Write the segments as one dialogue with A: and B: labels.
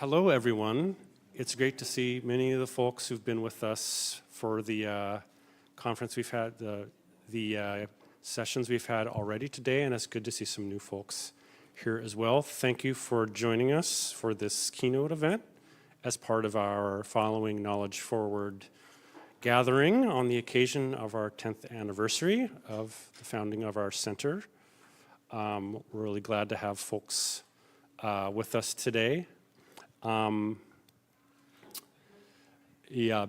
A: Hello, everyone. It's great to see many of the folks who've been with us for the conference we've had, the sessions we've had already today, and it's good to see some new folks here as well. Thank you for joining us for this keynote event as part of our following Knowledge Forward gathering on the occasion of our 10th anniversary of the founding of our center. We're really glad to have folks with us today. Y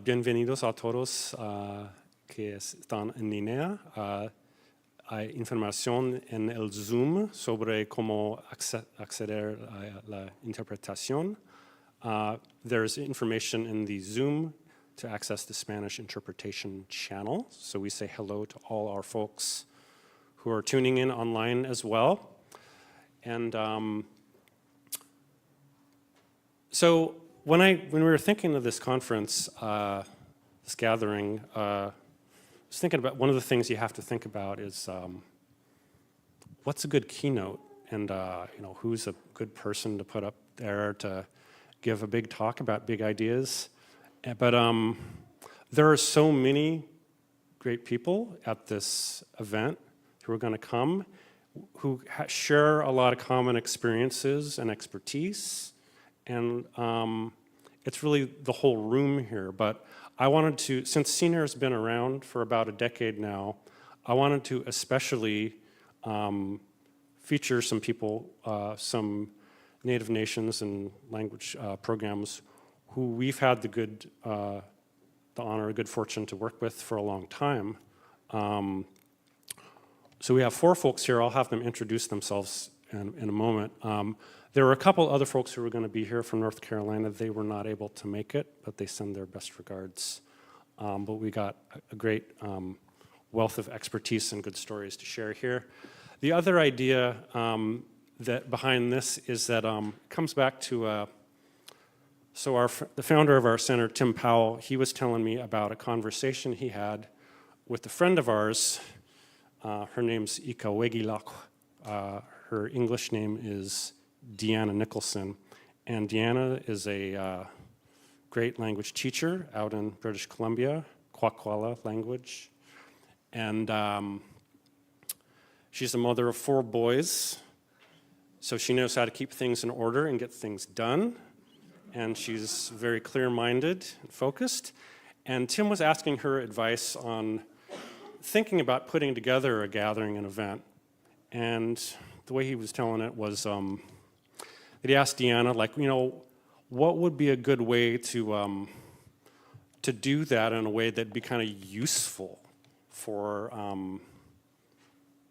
A: bienvenidos a todos que están en línea. Hay información en el Zoom sobre cómo acceder a la interpretación. There's information in the Zoom to access the Spanish interpretation channel. So we say hello to all our folks who are tuning in online as well. And so when we were thinking of this conference, this gathering, I was thinking about one of the things you have to think about is what's a good keynote, and who's a good person to put up there to give a big talk about big ideas. But there are so many great people at this event who are going to come, who share a lot of common experiences and expertise. And it's really the whole room here. But I wanted to, since CNAIR has been around for about a decade now, I wanted to especially feature some people, some Native Nations and language programs who we've had the honor, good fortune to work with for a long time. So we have 4 folks here. I'll have them introduce themselves in a moment. There were a couple other folks who were going to be here from North Carolina. They were not able to make it, but they send their best regards. But we got a great wealth of expertise and good stories to share here. The other idea that behind this is that it comes back to the founder of our center, Tim Powell. He was telling me about a conversation he had with a friend of ours. Her name's Ika Wegilak. Her English name is Deanna Nicholson, and Deanna is a great language teacher out in British Columbia, Kwakwala language, and she's the mother of 4 boys, so she knows how to keep things in order and get things done, and she's very clear-minded and focused. And Tim was asking her advice on thinking about putting together a gathering, an event, and the way he was telling it was that he asked Deanna, what would be a good way to do that in a way that'd be kind of useful for,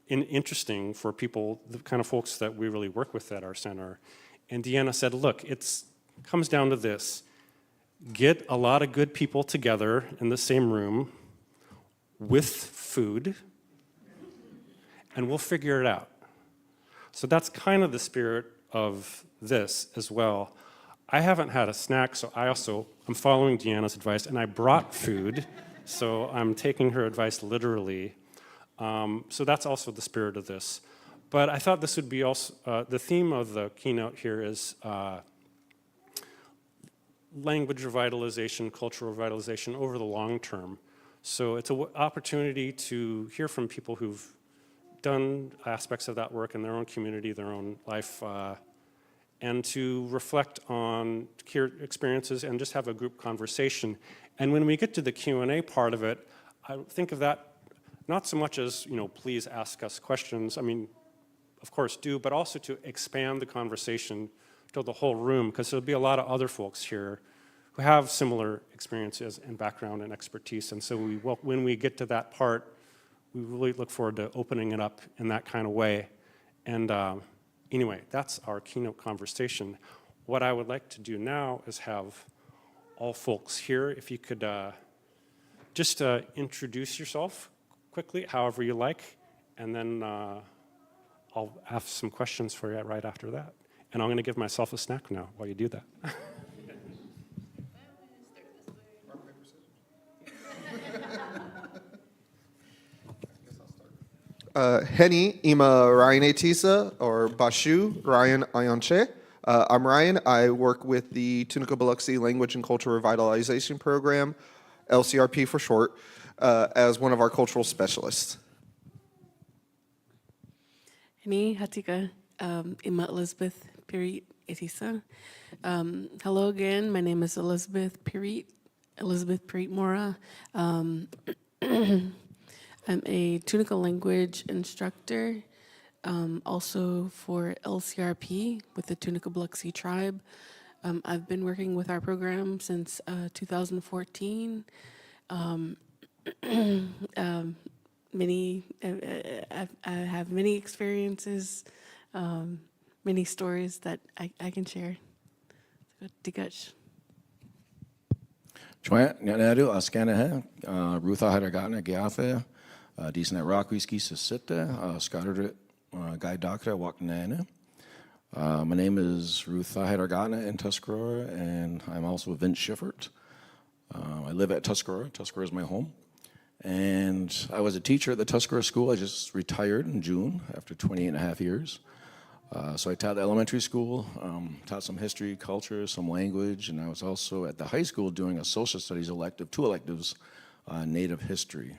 A: interesting for people, the kind of folks that we really work with at our center. And Deanna said, look, it comes down to this. Get a lot of good people together in the same room with food, and we'll figure it out. So that's kind of the spirit of this as well. I haven't had a snack, so I'm following Deanna's advice, and I brought food, so I'm taking her advice literally. So that's also the spirit of this. But I thought this would be also, the theme of the keynote here is language revitalization, cultural revitalization over the long term. So it's an opportunity to hear from people who've done aspects of that work in their own community, their own life, and to reflect on experiences and just have a group conversation. And when we get to the Q&A part of it, I think of that not so much as, please ask us questions. I mean, of course do, but also to expand the conversation to the whole room, because there'll be a lot of other folks here who have similar experiences and background and expertise. And so when we get to that part, we really look forward to opening it up in that kind of way. And anyway, that's our keynote conversation. What I would like to do now is have all folks here, if you could just introduce yourself quickly, however you like, and then I'll have some questions for you right after that. And I'm going to give myself a snack now while you do that.
B: Henny ima Ryan Atisa or Bashu Ryan Ayonche. I'm Ryan. I work with the Tunica-Biloxi Language and Cultural Revitalization Program, LCRP for short, as one of our cultural specialists.
C: Ni hatika ima Elisabeth Pierite etisa. Hello again. My name is Elisabeth Pierite Mora. I'm a Tunica language instructor, also for LCRP with the Tunica-Biloxi tribe. I've been working with our program since 2014. I have many experiences, many stories that I can share. Digach.
D: Chwa nadu askana Ruth Haragana Gafe, decent Rockwhiskey Sisita, Scottered Guy Doctor Waknana. My name is Ruth Haragana in Tuscarora, and I'm also Vince Schiffert. I live at Tuscarora. Tuscarora is my home. And I was a teacher at the Tuscarora School. I just retired in June after 28 and a half years. So I taught elementary school, taught some history, culture, some language, and I was also at the high school doing a social studies elective, 2 electives, Native history.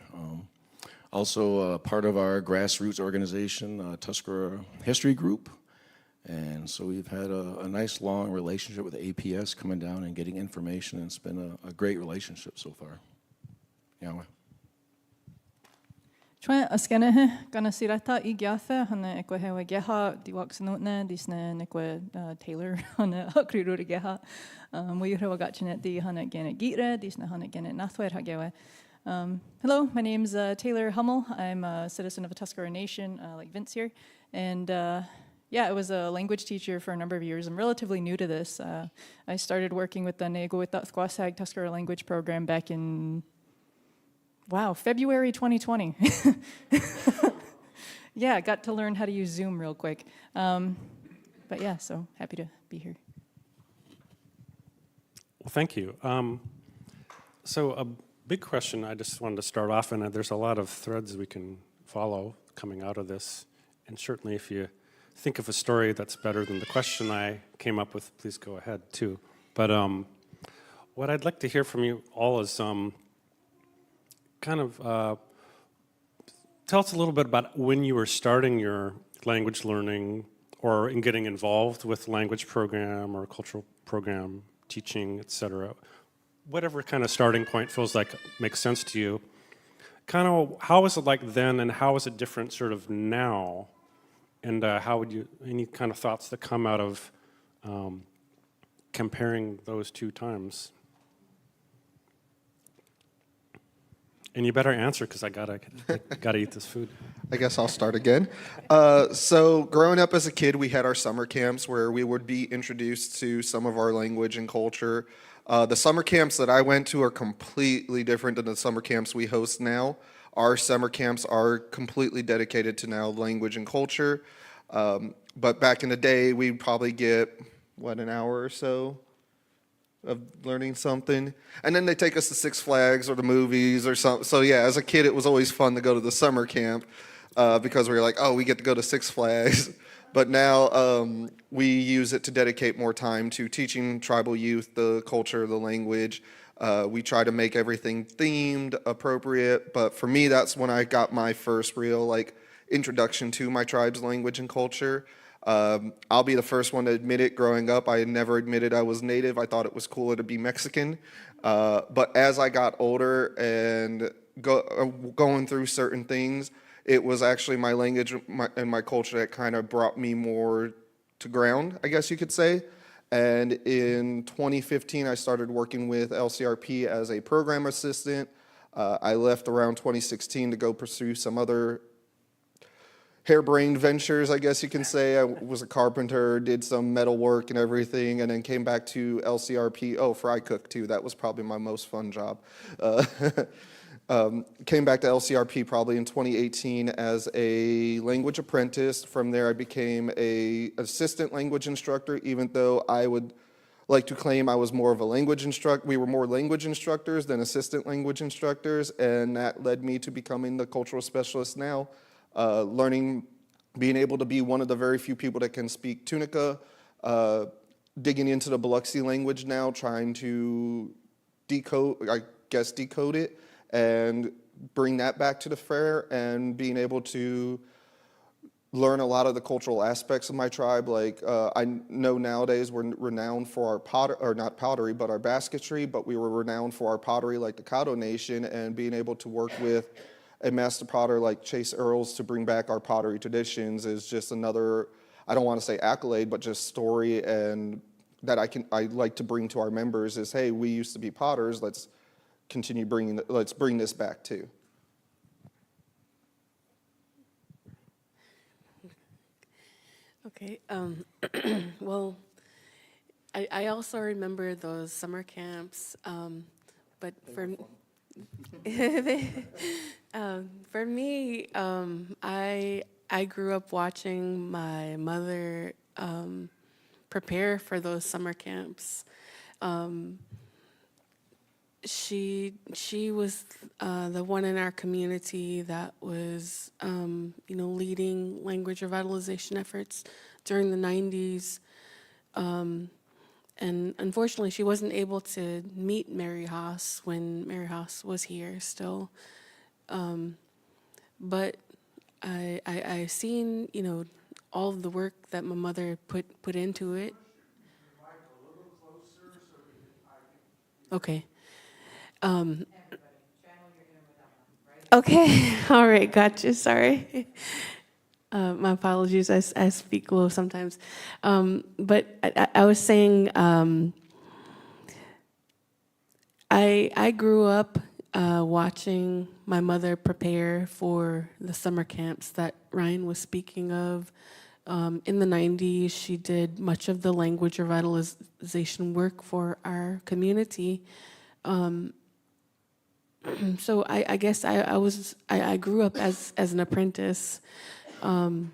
D: Also part of our grassroots organization, Tuscarora History Group. And so we've had a nice long relationship with the APS coming down and getting information, and it's been a great relationship so far. Yahweh.
E: Chwa askenehe gana sirata I giatha hana ekwe hewe geha diwaksanotna disna nekwe Taylor hana akrirura geha muyura wagachinet di hana genet gitra disna hana genet nathwer hagewe. Hello, my name's Taylor Hummel. I'm a citizen of the Tuscarora Nation, like Vince here, and yeah, I was a language teacher for a number of years. I'm relatively new to this. I started working with the Nego-Withat-Squasag Tuscarora language program back in February 2020. Yeah, I got to learn how to use Zoom real quick. But yeah, so happy to be here.
A: Well, thank you. So a big question I just wanted to start off, and there's a lot of threads we can follow coming out of this. And certainly if you think of a story that's better than the question I came up with, please go ahead too. But what I'd like to hear from you all is kind of tell us a little bit about when you were starting your language learning or in getting involved with language program or cultural program teaching, et cetera. Whatever kind of starting point feels like makes sense to you. Kind of how was it like then and how is it different sort of now? And how would you, any kind of thoughts that come out of comparing those 2 times? And you better answer because I gotta eat this food.
B: I guess I'll start again. So growing up as a kid, we had our summer camps where we would be introduced to some of our language and culture. The summer camps that I went to are completely different than the summer camps we host now. Our summer camps are completely dedicated to now language and culture. But back in the day, we'd probably get, an hour or so of learning something. And then they take us to Six Flags or the movies or something. So yeah, as a kid, it was always fun to go to the summer camp because we were like, oh, we get to go to Six Flags. But now we use it to dedicate more time to teaching tribal youth the culture, the language. We try to make everything themed, appropriate. But for me, that's when I got my first real introduction to my tribe's language and culture. I'll be the first one to admit it. Growing up, I had never admitted I was Native. I thought it was cooler to be Mexican. But as I got older and going through certain things, it was actually my language and my culture that kind of brought me more to ground, I guess you could say. And in 2015, I started working with LCRP as a program assistant. I left around 2016 to go pursue some other harebrained ventures, I guess you can say. I was a carpenter, did some metal work and everything, and then came back to LCRP. Oh, fry cook too. That was probably my most fun job. Came back to LCRP probably in 2018 as a language apprentice. From there, I became an assistant language instructor, even though I would like to claim I was more of a language instructor. We were more language instructors than assistant language instructors, and that led me to becoming the cultural specialist now. Learning, being able to be one of the very few people that can speak Tunica, digging into the Biloxi language now, trying to decode it and bring that back to the fair, and being able to learn a lot of the cultural aspects of my tribe. Like I know nowadays we're renowned for our not pottery, but our basketry, but we were renowned for our pottery like the Tuscarora Nation, and being able to work with a master potter like Chase Earls to bring back our pottery traditions is just another, I don't want to say accolade, but just story, and that I like to bring to our members is, hey, we used to be potters, let's bring this back too.
C: Okay. Well, I also remember those summer camps, but for for me, I grew up watching my mother prepare for those summer camps. She was the one in our community that was, leading language revitalization efforts during the 90s. And unfortunately, she wasn't able to meet Mary Haas when Mary Haas was here still. But I've seen, all of the work that my mother put into it. Okay. Okay, all right, gotcha, sorry. My apologies, I speak low sometimes. But I was saying, I grew up watching my mother prepare for the summer camps that Ryan was speaking of. In the 90s, she did much of the language revitalization work for our community. So I guess I grew up as an apprentice, and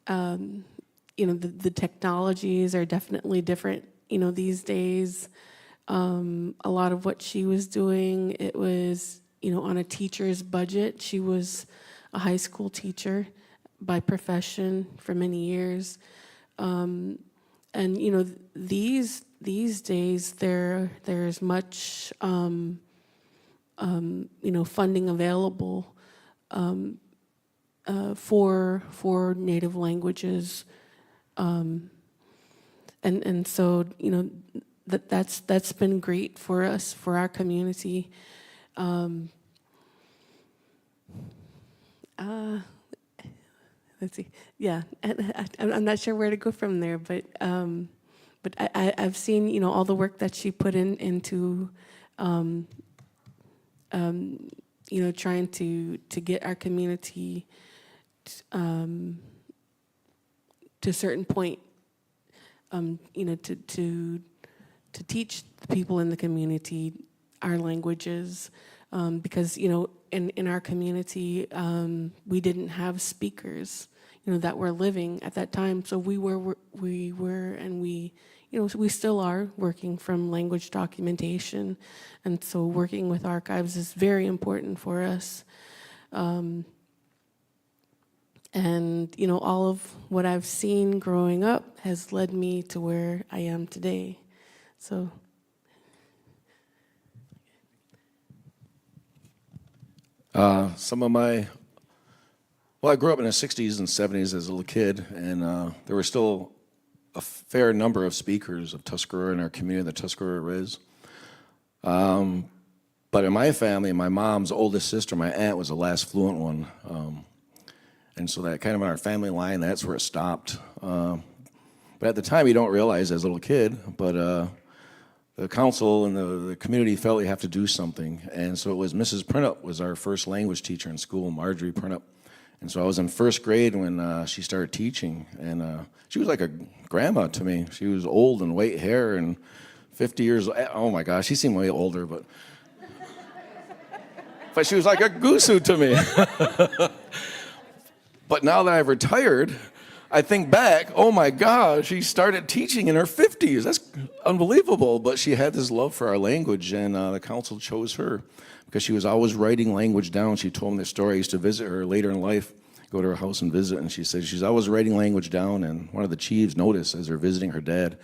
C: the technologies are definitely different. These days, a lot of what she was doing, it was on a teacher's budget. She was a high school teacher by profession for many years, and these days there's much funding available for Native languages, and so that's been great for us, for our community. Let's see. Yeah, I'm not sure where to go from there, but I've seen all the work that she put into trying to get our community to a certain point, to teach the people in the community our languages, because in our community we didn't have speakers that were living at that time, so we still are working from language documentation, and so working with archives is very important for us. And all of what I've seen growing up has led me to where I am today. So.
D: I grew up in the 60s and 70s as a little kid, and there were still a fair number of speakers of Tuscarora in our community, the Tuscarora Riz. But in my family, my mom's oldest sister, my aunt, was the last fluent one. And so that kind of in our family line, that's where it stopped. But at the time, you don't realize as a little kid, but the council and the community felt you have to do something. And so it was Mrs. Printup was our first language teacher in school, Marjorie Printup. And so I was in first grade when she started teaching, and she was like a grandma to me. She was old and white hair and 50 years old. Oh my gosh, she seemed way older, but she was like a gusu to me. But now that I've retired, I think back, oh my gosh, she started teaching in her 50s. That's unbelievable. But she had this love for our language, and the council chose her because she was always writing language down. She told me the story. I used to visit her later in life, go to her house and visit, and she said she's always writing language down, and one of the chiefs noticed as they're visiting her dad.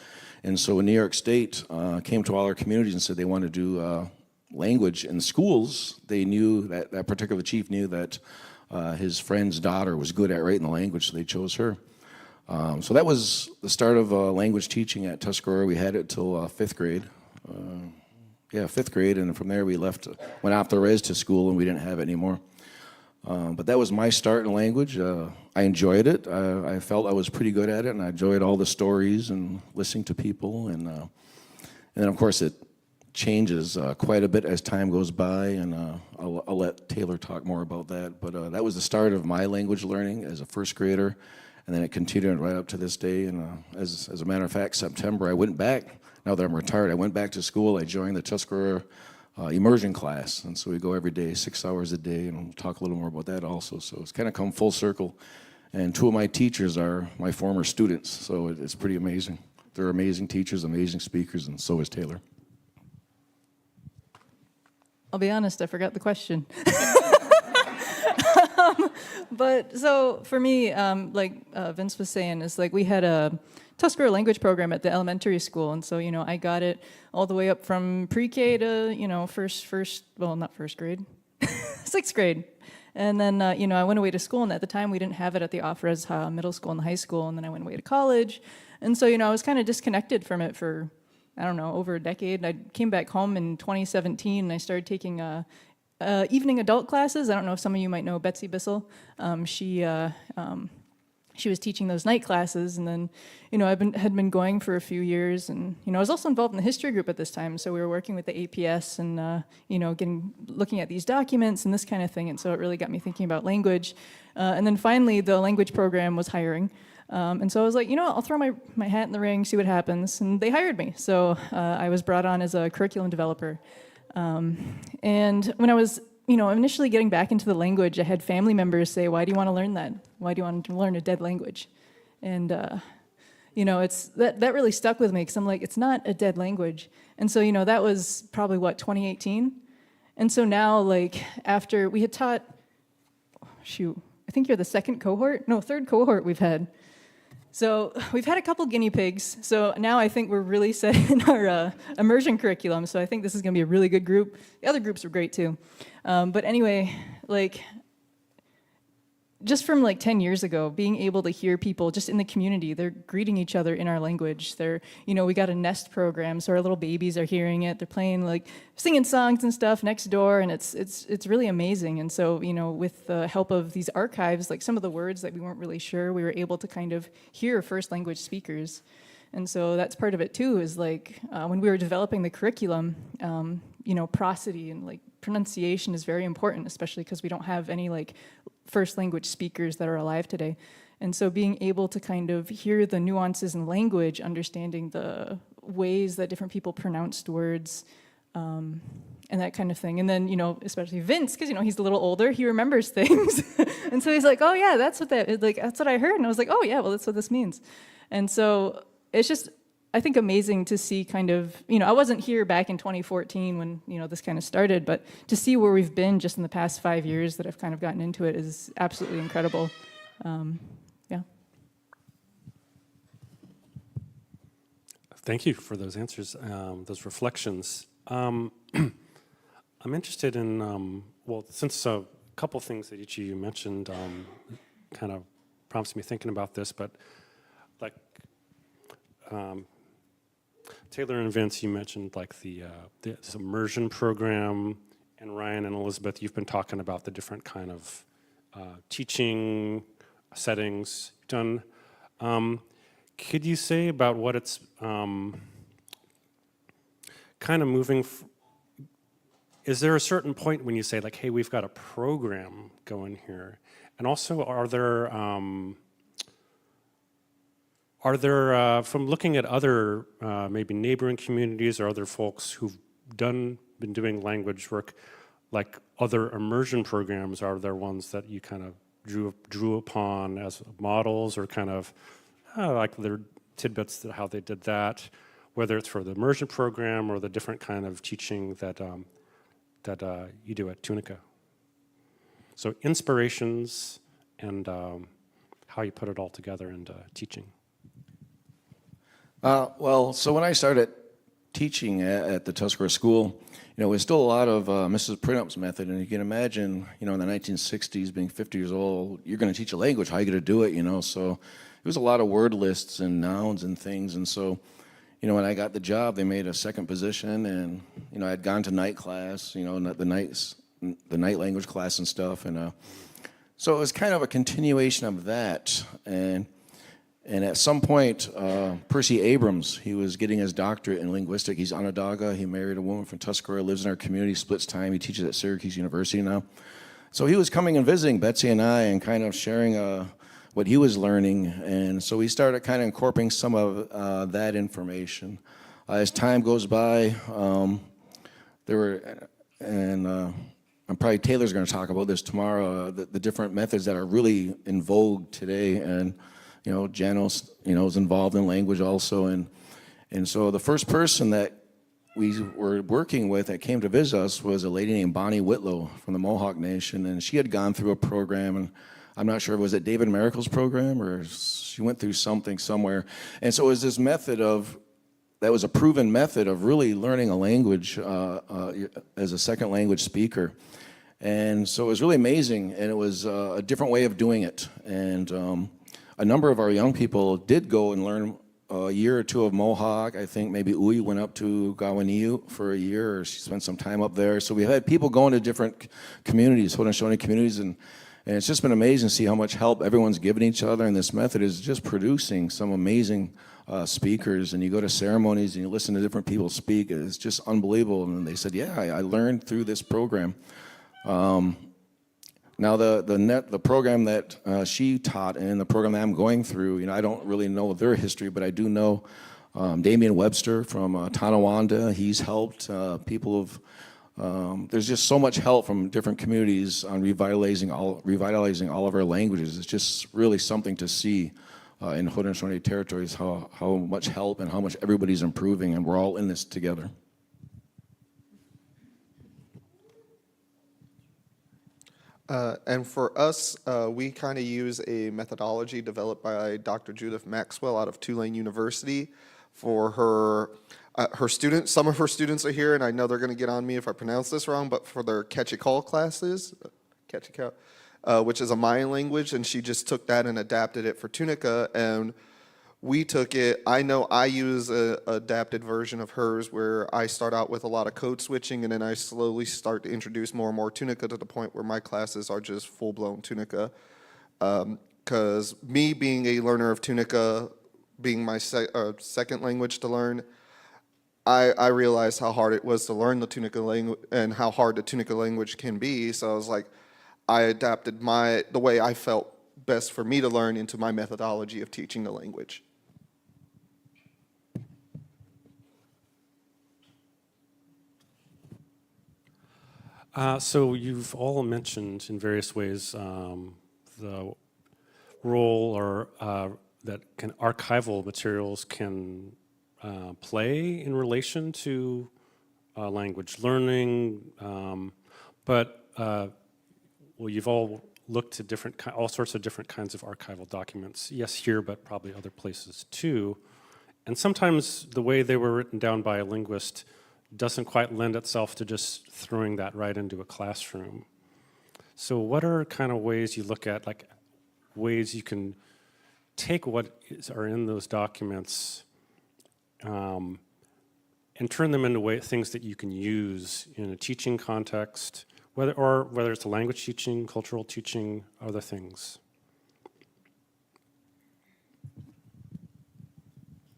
D: And so in New York State, came to all our communities and said they want to do language in schools. They knew that particular chief knew that his friend's daughter was good at writing the language, so they chose her. So that was the start of language teaching at Tuscarora. We had it till fifth grade. Fifth grade, and from there we went off the res to school, and we didn't have it anymore. But that was my start in language. I enjoyed it. I felt I was pretty good at it, and I enjoyed all the stories and listening to people. And then, of course, it changes quite a bit as time goes by, and I'll let Taylor talk more about that. But that was the start of my language learning as a first grader, and then it continued right up to this day. And as a matter of fact, September, I went back. Now that I'm retired, I went back to school. I joined the Tuscarora immersion class, and so we go every day, 6 hours a day, and we'll talk a little more about that also. So it's kind of come full circle, and two of my teachers are my former students, so it's pretty amazing. They're amazing teachers, amazing speakers, and so is Taylor.
E: I'll be honest, I forgot the question. But so for me, like Vince was saying, is like we had a Tuscarora language program at the elementary school, and so I got it all the way up from pre-K to not first grade, sixth grade, and then I went away to school, and at the time we didn't have it at the off-res middle school and high school, and then I went away to college, and so I was kind of disconnected from it for over a decade. I came back home in 2017, and I started taking evening adult classes. I don't know if some of you might know Betsy Bissell. She was teaching those night classes, and then, had been going for a few years, and, I was also involved in the history group at this time, so we were working with the APS and, looking at these documents and this kind of thing, and so it really got me thinking about language. And then finally, the language program was hiring, and so I was like, I'll throw my hat in the ring, see what happens, and they hired me. So I was brought on as a curriculum developer. And when I was initially getting back into the language, I had family members say, "Why do you want to learn that? Why do you want to learn a dead language?" And it's that really stuck with me, because I'm like, it's not a dead language. And so that was probably 2018. And so now, like, after we had taught, I think you're the third cohort we've had. So we've had a couple guinea pigs. So now I think we're really set in our immersion curriculum. So I think this is going to be a really good group. The other groups are great too. But anyway, like, just from like 10 years ago, being able to hear people just in the community, they're greeting each other in our language. They're, we got a nest program, so our little babies are hearing it. They're playing, like, singing songs and stuff next door, and it's really amazing. And so, with the help of these archives, like some of the words that we weren't really sure, we were able to kind of hear first language speakers. And so that's part of it too, is like when we were developing the curriculum, prosody and like pronunciation is very important, especially because we don't have any like first language speakers that are alive today. And so being able to kind of hear the nuances in language, understanding the ways that different people pronounced words, and that kind of thing. And then, especially Vince, because, he's a little older, he remembers things. And so he's like, "Oh yeah, that's what I heard." And I was like, "Oh yeah, well, that's what this means." And so it's just, I think, amazing to see kind of, I wasn't here back in 2014 when, this kind of started, but to see where we've been just in the past 5 years that I've kind of gotten into it is absolutely incredible. Yeah.
A: Thank you for those answers, those reflections. I'm interested in, since a couple things that each of you mentioned kind of prompts me thinking about this, but like, Taylor and Vince, you mentioned like this immersion program, and Ryan and Elisabeth, you've been talking about the different kind of teaching settings you've done. Could you say about what it's kind of moving? Is there a certain point when you say like, "Hey, we've got a program going here," and also are there from looking at other maybe neighboring communities or other folks who've been doing language work, like other immersion programs, are there ones that you kind of drew upon as models, or kind of like their tidbits of how they did that, whether it's for the immersion program or the different kind of teaching that you do at Tunica? So inspirations and how you put it all together into teaching.
D: Well, so when I started teaching at the Tuscarora School, it was still a lot of Mrs. Printup's method, and you can imagine, in the 1960s, being 50 years old, you're going to teach a language, how are you going to do it, so it was a lot of word lists and nouns and things, and so, when I got the job, they made a second position, and, I'd gone to night class, the night language class and stuff, and so it was kind of a continuation of that, and at some point, Percy Abrams, he was getting his doctorate in linguistics. He's Onondaga. He married a woman from Tuscarora, lives in our community, splits time. He teaches at Syracuse University now. So he was coming and visiting Betsy and I and kind of sharing what he was learning. And so we started kind of incorporating some of that information. As time goes by, Taylor's going to talk about this tomorrow, the different methods that are really in vogue today. And Janos, is involved in language also, and so the first person that we were working with that came to visit us was a lady named Bonnie Whitlow from the Mohawk Nation, and she had gone through a program, and I'm not sure, was it David Miracle's program, or she went through something somewhere, and so it was this method that was a proven method of really learning a language as a second language speaker, and so it was really amazing, and it was a different way of doing it, and a number of our young people did go and learn a year or two of Mohawk. I think maybe Ui went up to Gawaniu for a year, or she spent some time up there. So we had people going to different communities, Haudenosaunee communities, and it's just been amazing to see how much help everyone's given each other. And this method is just producing some amazing speakers. And you go to ceremonies and you listen to different people speak. It's just unbelievable. And they said, yeah, I learned through this program. Now, the program that she taught and the program that I'm going through, I don't really know their history, but I do know Damian Webster from Tonawanda. He's helped people there's just so much help from different communities on revitalizing all of our languages. It's just really something to see in Haudenosaunee territories, how much help and how much everybody's improving, and we're all in this together.
B: And for us, we kind of use a methodology developed by Dr. Judith Maxwell out of Tulane University for her students. Some of her students are here, and I know they're going to get on me if I pronounce this wrong, but for their Ketchikal classes, which is a Mayan language, and she just took that and adapted it for Tunica, and we took it. I know I use an adapted version of hers where I start out with a lot of code switching, and then I slowly start to introduce more and more Tunica to the point where my classes are just full-blown Tunica. Because me being a learner of Tunica, being my second language to learn, I realized how hard it was to learn the Tunica language and how hard the Tunica language can be. So I was like, I adapted the way I felt best for me to learn into my methodology of teaching the language.
A: So you've all mentioned in various ways the role or that archival materials can play in relation to language learning, but you've all looked at all sorts of different kinds of archival documents. Yes, here, but probably other places too. And sometimes the way they were written down by a linguist doesn't quite lend itself to just throwing that right into a classroom. So what are kind of ways you look at, like ways you can take what are in those documents and turn them into things that you can use in a teaching context, whether it's a language teaching, cultural teaching, other things?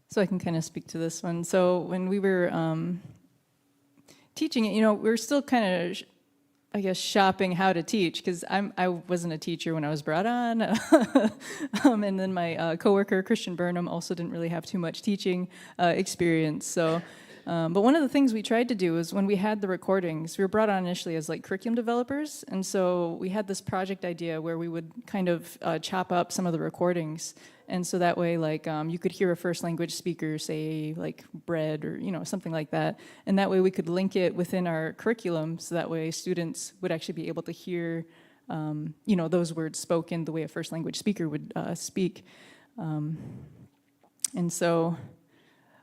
E: So I can kind of speak to this one. So when we were teaching it, we were still kind of, I guess, shopping how to teach, because I wasn't a teacher when I was brought on. And then my coworker, Christian Burnham, also didn't really have too much teaching experience. So, but one of the things we tried to do is when we had the recordings, we were brought on initially as like curriculum developers. And so we had this project idea where we would kind of chop up some of the recordings. And so that way, like, you could hear a first language speaker say, like, bread or, something like that. And that way we could link it within our curriculum, so that way students would actually be able to hear those words spoken the way a first language speaker would speak. And so,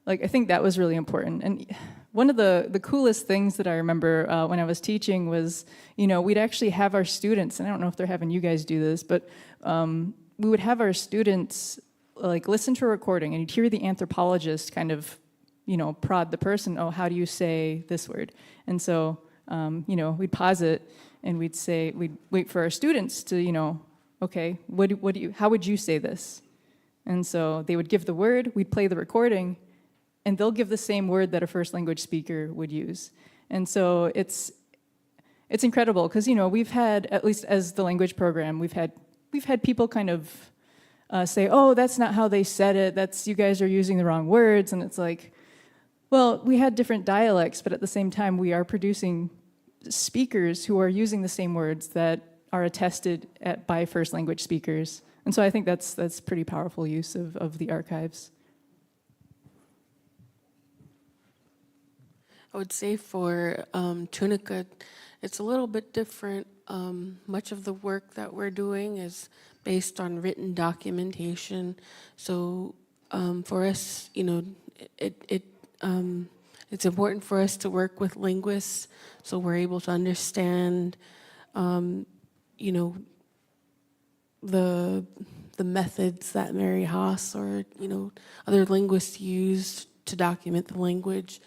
E: I think that was really important. And one of the coolest things that I remember when I was teaching was, we'd actually have our students, and I don't know if they're having you guys do this, but we would have our students listen to a recording, and you'd hear the anthropologist kind of, prod the person, oh, how do you say this word? And so, we'd pause it, and we'd wait for our students to, okay, how would you say this? And so they would give the word, we'd play the recording, and they'll give the same word that a first language speaker would use. And so it's incredible, because, we've had, at least as the language program, we've had people kind of say, oh, that's not how they said it, you guys are using the wrong words, and it's like, well, we had different dialects, but at the same time, we are producing speakers who are using the same words that are attested by first language speakers. And so I think that's pretty powerful use of the archives.
C: I would say for Tunica, it's a little bit different. Much of the work that we're doing is based on written documentation. So for us, it's important for us to work with linguists, so we're able to understand, the methods that Mary Haas or other linguists used to document the language.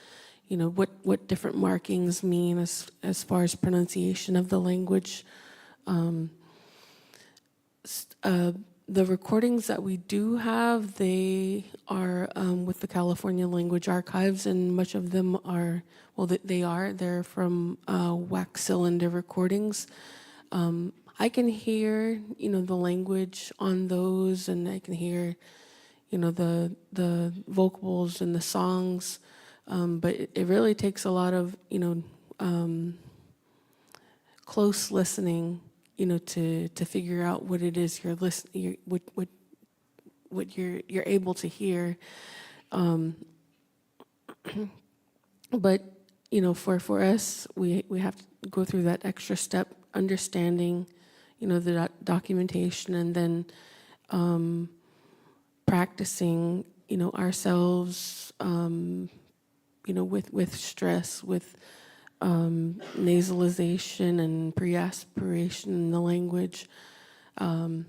C: What different markings mean as far as pronunciation of the language. The recordings that we do have, they are with the California Language Archives, and much of them are, they're from wax cylinder recordings. I can hear, the language on those, and I can hear, the vocals and the songs, but it really takes a lot of, close listening, to figure out what it is you're listening, what you're able to hear. But for us, we have to go through that extra step, understanding, the documentation, and then practicing, ourselves, with stress, with nasalization and pre-aspiration in the language. I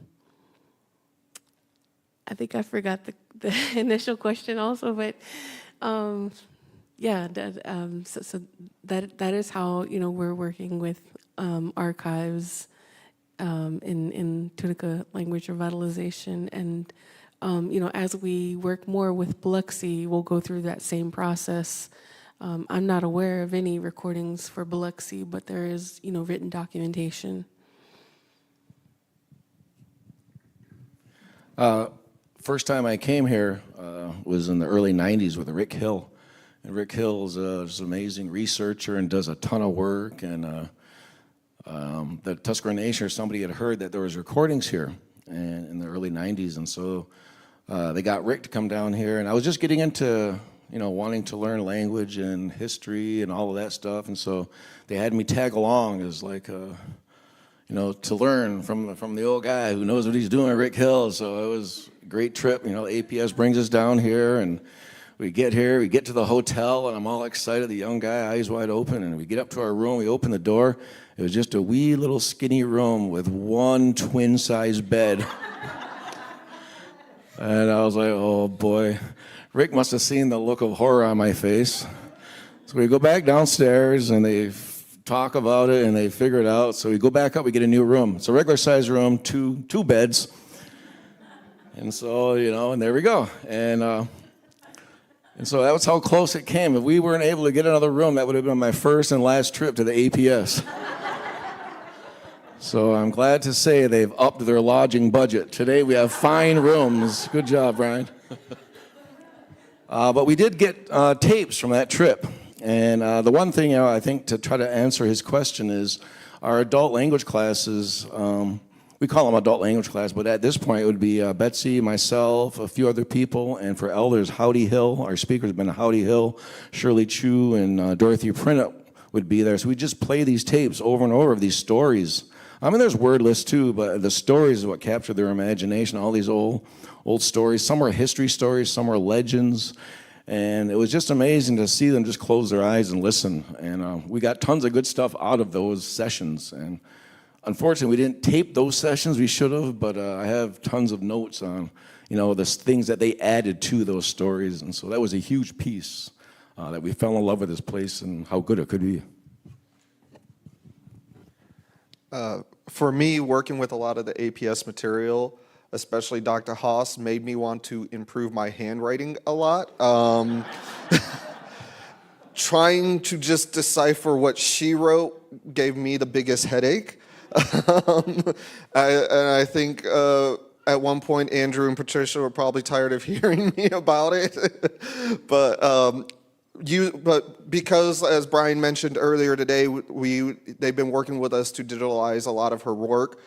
C: think I forgot the initial question also, but yeah, so that is how we're working with archives in Tunica language revitalization, and as we work more with Biloxi, we'll go through that same process. I'm not aware of any recordings for Biloxi, but there is, written documentation.
D: First time I came here was in the early 90s with Rick Hill. And Rick Hill is an amazing researcher and does a ton of work. And the Tuscarora Nation, or somebody had heard that there was recordings here in the early 90s. And so they got Rick to come down here. And I was just getting into wanting to learn language and history and all of that stuff. And so they had me tag along as to learn from the old guy who knows what he's doing, Rick Hill. So it was a great trip. APS brings us down here, and we get here, we get to the hotel, and I'm all excited, the young guy, eyes wide open, and we get up to our room, we open the door. It was just a wee little skinny room with one twin-sized bed. And I was like, oh boy. Rick must have seen the look of horror on my face. So we go back downstairs, and they talk about it, and they figure it out. So we go back up, we get a new room. It's a regular size room, two beds. And so, and there we go. And so that was how close it came. If we weren't able to get another room, that would have been my first and last trip to the APS. So I'm glad to say they've upped their lodging budget. Today we have fine rooms. Good job, Brian. But we did get tapes from that trip. And the one thing, I think, to try to answer his question is our adult language classes, we call them adult language class, but at this point it would be Betsy, myself, a few other people, and for elders, Howdy Hill. Our speakers have been Howdy Hill, Shirley Chu, and Dorothy Printup would be there. So we just play these tapes over and over of these stories I mean, there's word lists too, but the stories is what captured their imagination. All these old stories. Some were history stories, some were legends. And it was just amazing to see them just close their eyes and listen. And we got tons of good stuff out of those sessions. And unfortunately, we didn't tape those sessions. We should have, but I have tons of notes on, the things that they added to those stories. And so that was a huge piece that we fell in love with this place and how good it could be.
B: For me, working with a lot of the APS material, especially Dr. Haas, made me want to improve my handwriting a lot. Trying to just decipher what she wrote gave me the biggest headache. I think at one point Andrew and Patricia were probably tired of hearing me about it. But because, as Brian mentioned earlier today, they've been working with us to digitalize a lot of her work.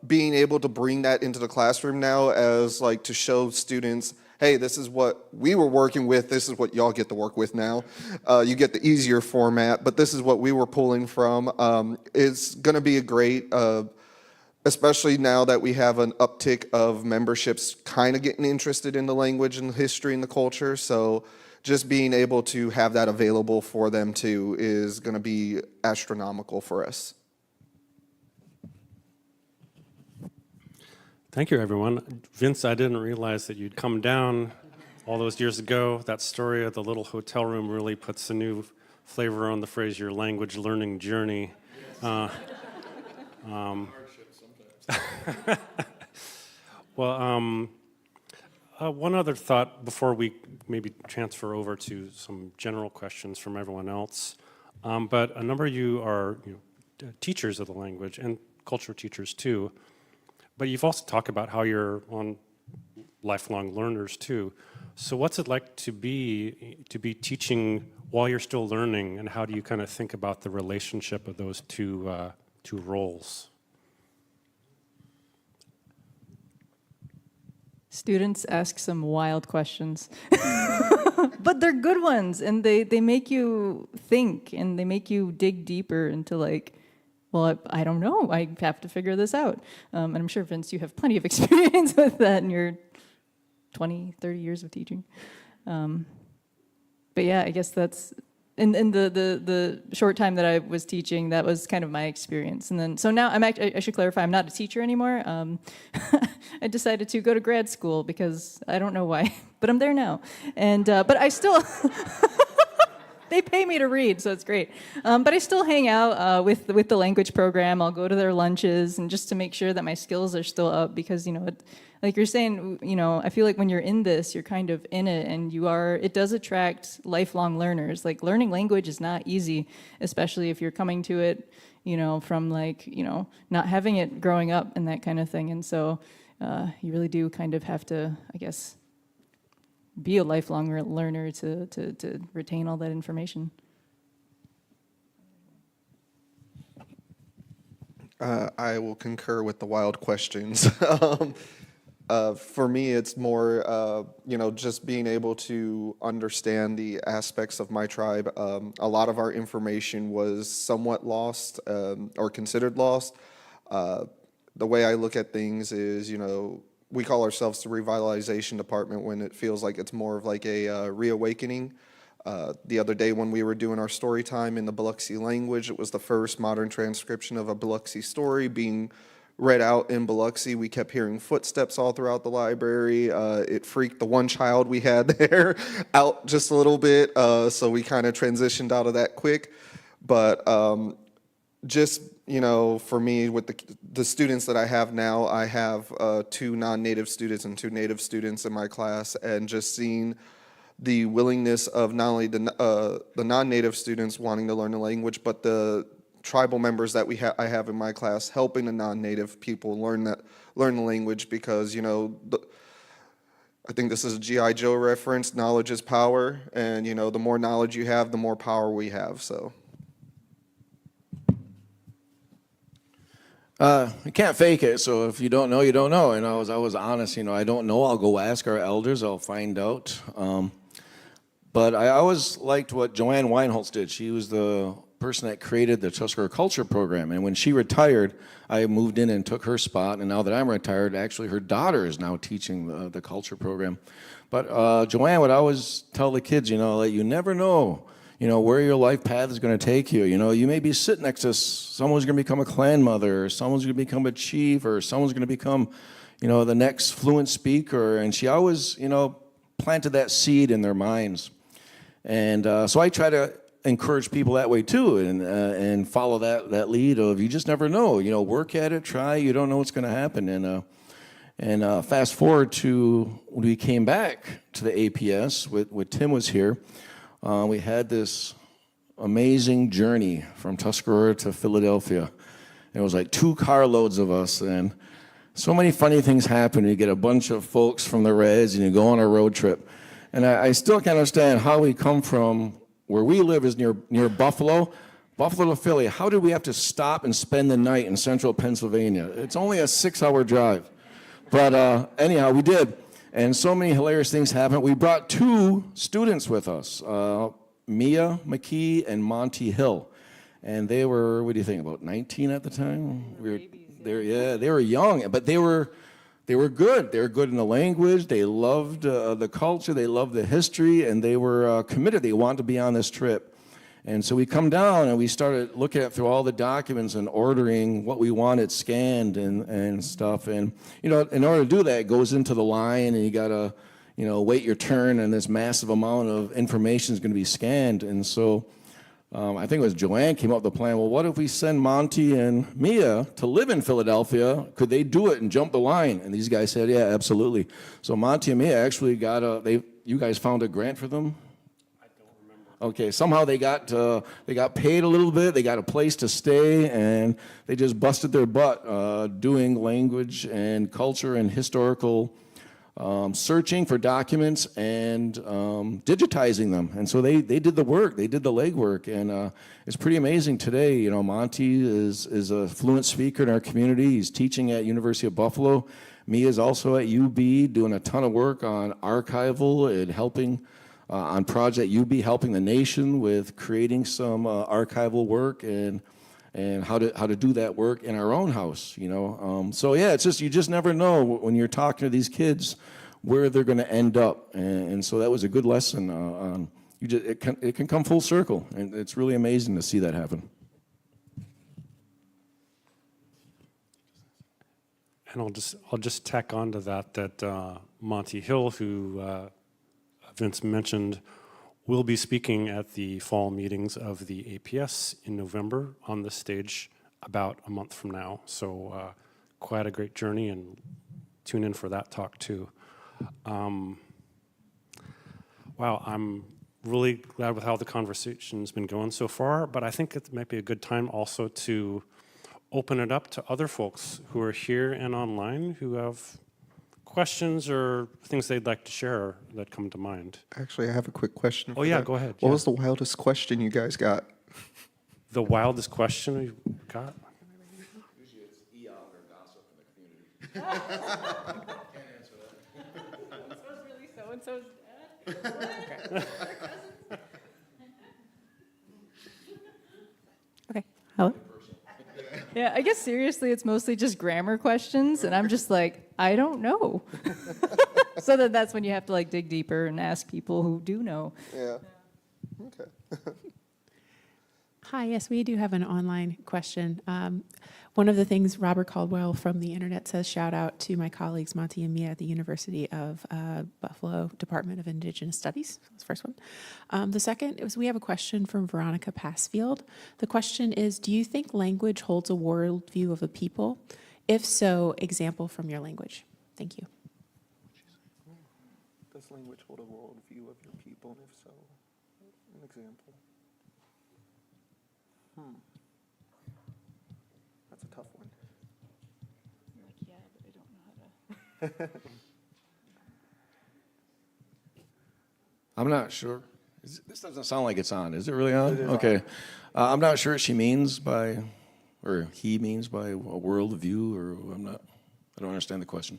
B: Being able to bring that into the classroom now as like to show students, hey, this is what we were working with, this is what y'all get to work with now. You get the easier format, but this is what we were pulling from. It's gonna be a great, especially now that we have an uptick of memberships kind of getting interested in the language and the history and the culture. So just being able to have that available for them too is gonna be astronomical for us.
A: Thank you, everyone. Vince, I didn't realize that you'd come down all those years ago. That story of the little hotel room really puts a new flavor on the phrase, your language learning journey. Well, one other thought before we maybe transfer over to some general questions from everyone else. But a number of you are teachers of the language and culture teachers too. But you've also talked about how you're on lifelong learners too. So what's it like to be teaching while you're still learning, and how do you kind of think about the relationship of those two roles?
E: Students ask some wild questions, but they're good ones, and they make you think, and they make you dig deeper into like, well, I don't know. I have to figure this out. And I'm sure, Vince, you have plenty of experience with that in your 20, 30 years of teaching. But yeah, I guess that's, in the short time that I was teaching, that was kind of my experience. And then, so now I should clarify, I'm not a teacher anymore. I decided to go to grad school because I don't know why, but I'm there now. And, but I still... They pay me to read, so it's great. But I still hang out with the language program. I'll go to their lunches, and just to make sure that my skills are still up, because like you're saying, I feel like when you're in this, you're kind of in it, and it does attract lifelong learners. Like learning language is not easy, especially if you're coming to it, from like not having it growing up and that kind of thing. And so you really do kind of have to, I guess, be a lifelong learner to retain all that information.
B: I will concur with the wild questions. For me, it's more, just being able to understand the aspects of my tribe. A lot of our information was somewhat lost or considered lost. The way I look at things is, we call ourselves the Revitalization Department when it feels like it's more of like a reawakening. The other day when we were doing our story time in the Biloxi language, it was the first modern transcription of a Biloxi story being read out in Biloxi. We kept hearing footsteps all throughout the library. It freaked the one child we had there out just a little bit, so we kind of transitioned out of that quick. But just, for me, with the students that I have now, I have 2 non-native students and 2 native students in my class, and just seeing the willingness of not only the non-native students wanting to learn the language, but the tribal members that I have in my class helping the non-native people learn the language, because, I think this is a G.I. Joe reference, knowledge is power, and, the more knowledge you have, the more power we have, so.
D: You can't fake it, so if you don't know, you don't know. And I was honest, I don't know, I'll go ask our elders, I'll find out. But I always liked what Joanne Weinholz did. She was the person that created the Tuscarora Culture Program. And when she retired, I moved in and took her spot. And now that I'm retired, actually her daughter is now teaching the culture program. But Joanne would always tell the kids, that you never know, where your life path is going to take you. You may be sitting next to someone who's going to become a clan mother, or someone's going to become a chief, or someone's going to become, the next fluent speaker. And she always, planted that seed in their minds. And so I try to encourage people that way too, and follow that lead of you just never know. Work at it, try. You don't know what's going to happen. And fast forward to when we came back to the APS, with Tim was here, we had this amazing journey from Tuscarora to Philadelphia. It was like 2 carloads of us, and so many funny things happen. You get a bunch of folks from the Reds, and you go on a road trip. And I still can't understand how we come from where we live is near Buffalo to Philly. How did we have to stop and spend the night in central Pennsylvania? It's only a 6-hour drive. But anyhow, we did. And so many hilarious things happened. We brought 2 students with us, Mia McKee and Monty Hill. And they were, what do you think, about 19 at the time? They were young, but they were good. They were good in the language. They loved the culture. They loved the history, and they were committed. They wanted to be on this trip. And so we come down, and we started looking through all the documents and ordering what we wanted scanned and stuff. And, in order to do that, it goes into the line, and you got to, wait your turn, and this massive amount of information is going to be scanned. And so I think it was Joanne came up with the plan, well, what if we send Monty and Mia to live in Philadelphia? Could they do it and jump the line? And these guys said, yeah, absolutely. So Monty and Mia actually got you guys found a grant for them? I don't remember. Okay, somehow they got paid a little bit, they got a place to stay, and they just busted their butt doing language and culture and historical searching for documents and digitizing them. And so they did the work, they did the legwork, and it's pretty amazing today. Monty is a fluent speaker in our community. He's teaching at University of Buffalo. Mia is also at UB doing a ton of work on archival and helping on project UB, helping the nation with creating some archival work and how to do that work in our own house, So yeah, it's just, you just never know when you're talking to these kids where they're going to end up, and so that was a good lesson. It can come full circle, and it's really amazing to see that happen.
A: And I'll just tack on to that Monty Hill, who Vince mentioned, will be speaking at the fall meetings of the APS in November on this stage about a month from now. So quite a great journey, and tune in for that talk too. Wow, I'm really glad with how the conversation's been going so far, but I think it might be a good time also to open it up to other folks who are here and online who have questions or things they'd like to share that come to mind.
B: Actually, I have a quick question.
A: Oh, yeah, go ahead.
B: What was the wildest question you guys got?
A: The wildest question we got?
D: Usually it's eon or gossip in the community. Can't answer that.
E: So-and-so's really so-and-so's Okay. Hello? Yeah, I guess seriously, it's mostly just grammar questions, and I'm just like, I don't know. So that's when you have to dig deeper and ask people who do know.
B: Yeah. Okay.
F: Hi, yes, we do have an online question. One of the things Robert Caldwell from the internet says, shout out to my colleagues Monty and Mia at the University of Buffalo Department of Indigenous Studies. That's the first one. The second is we have a question from Veronica Passfield. The question is, do you think language holds a worldview of a people? If so, example from your language. Thank you.
B: Does language hold a worldview of your people, and if so, an example? That's a tough one.
E: Yeah, but I don't know how to.
D: I'm not sure. This doesn't sound like it's on. Is it really on? Okay. I'm not sure what she means by, or he means by a worldview, or I don't understand the question.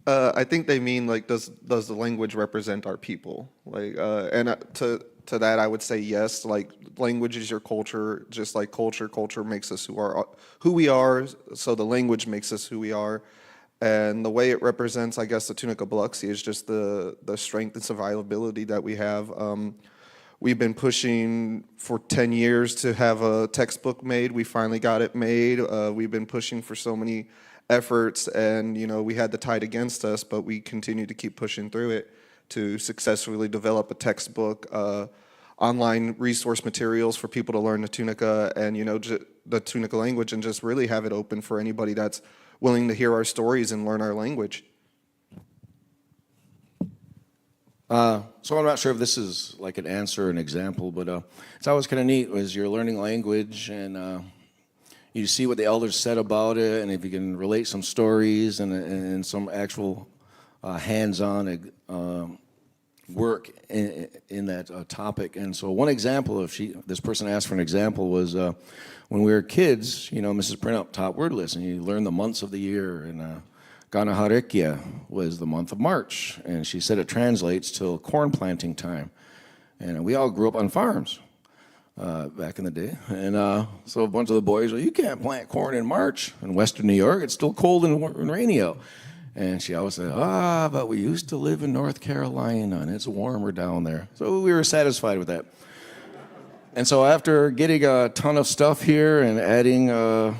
B: I think they mean does the language represent our people? To to that, I would say yes. Like, language is your culture, just like culture. Culture makes us who we are. So the language makes us who we are. And the way it represents, I guess, the Tunica-Biloxi is just the strength and survivability that we have. We've been pushing for 10 years to have a textbook made. We finally got it made. We've been pushing for so many efforts, and we had the tide against us, but we continue to keep pushing through it to successfully develop a textbook, online resource materials for people to learn the Tunica and the Tunica language, and just really have it open for anybody that's willing to hear our stories and learn our language.
D: So I'm not sure if this is like an answer or an example, but it's always kind of neat as you're learning language and you see what the elders said about it, and if you can relate some stories and some actual hands-on work in that topic. And so one example, this person asked for an example, was when we were kids, Mrs. Printup taught word lists, and you learn the months of the year, and Ganaharekia was the month of March, and she said it translates till corn planting time. And we all grew up on farms back in the day. And so a bunch of the boys were, you can't plant corn in March. In Western New York, it's still cold and rainy out. And she always said, but we used to live in North Carolina, and it's warmer down there. So we were satisfied with that. And so after getting a ton of stuff here and adding a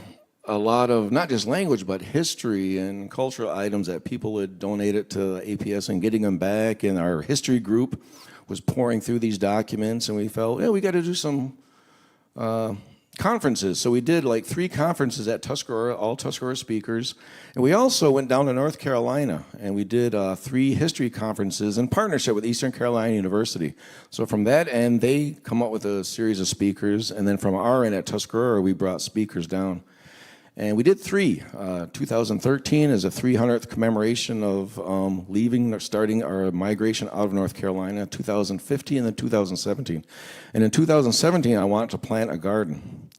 D: lot of not just language, but history and cultural items that people had donated to APS and getting them back. And our history group was pouring through these documents, and we felt, we got to do some conferences. So we did like 3 conferences at Tuscarora, all Tuscarora speakers. And we also went down to North Carolina, and we did 3 history conferences in partnership with Eastern Carolina University. So from that end, they come up with a series of speakers. And then from our end at Tuscarora, we brought speakers down. And we did 3. 2013 is a 300th commemoration of starting our migration out of North Carolina, 2015 and then 2017. And in 2017, I wanted to plant a garden.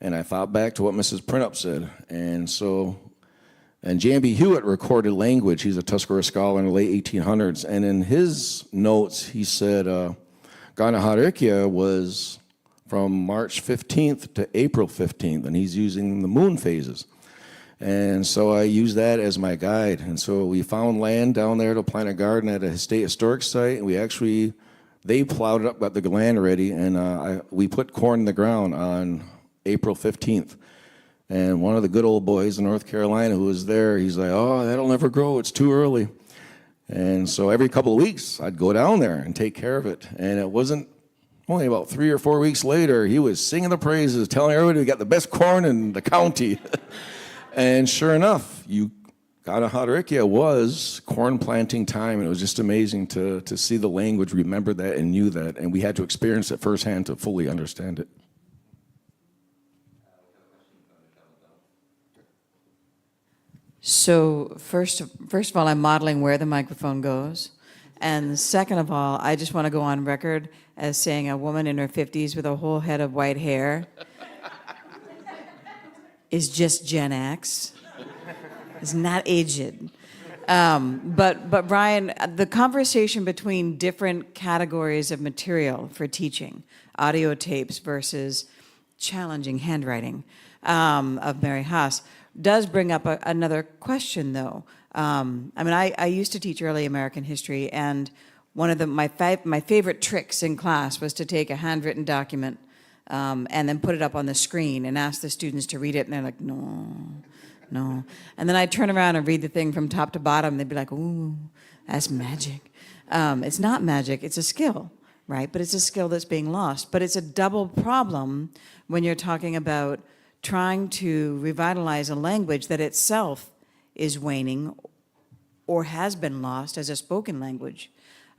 D: And I thought back to what Mrs. Printup said. And J.M.B. Hewitt recorded language. He's a Tuscarora scholar in the late 1800s. And in his notes, he said, Ganaharekia was from March 15th to April 15th, and he's using the moon phases. And so I used that as my guide. And so we found land down there to plant a garden at a state historic site, and they plowed it up, got the land ready, and we put corn in the ground on April 15th. And one of the good old boys in North Carolina who was there, he's like, that'll never grow, it's too early. And so every couple of weeks, I'd go down there and take care of it. And it wasn't only about 3 or 4 weeks later, he was singing the praises, telling everybody we got the best corn in the county. And sure enough, Ganaharekia was corn planting time, and it was just amazing to see the language, remember that, and knew that, and we had to experience it firsthand to fully understand it.
G: So first of all, I'm modeling where the microphone goes. And second of all, I just want to go on record as saying a woman in her 50s with a whole head of white hair is just Gen X. It's not aged. But Brian, the conversation between different categories of material for teaching, audio tapes versus challenging handwriting of Mary Haas, does bring up another question, though. I used to teach early American history, and one of my favorite tricks in class was to take a handwritten document and then put it up on the screen and ask the students to read it, and they're like, no. And then I'd turn around and read the thing from top to bottom, and they'd be like, ooh, that's magic. It's not magic, it's a skill, right? But it's a skill that's being lost. But it's a double problem when you're talking about trying to revitalize a language that itself is waning or has been lost as a spoken language.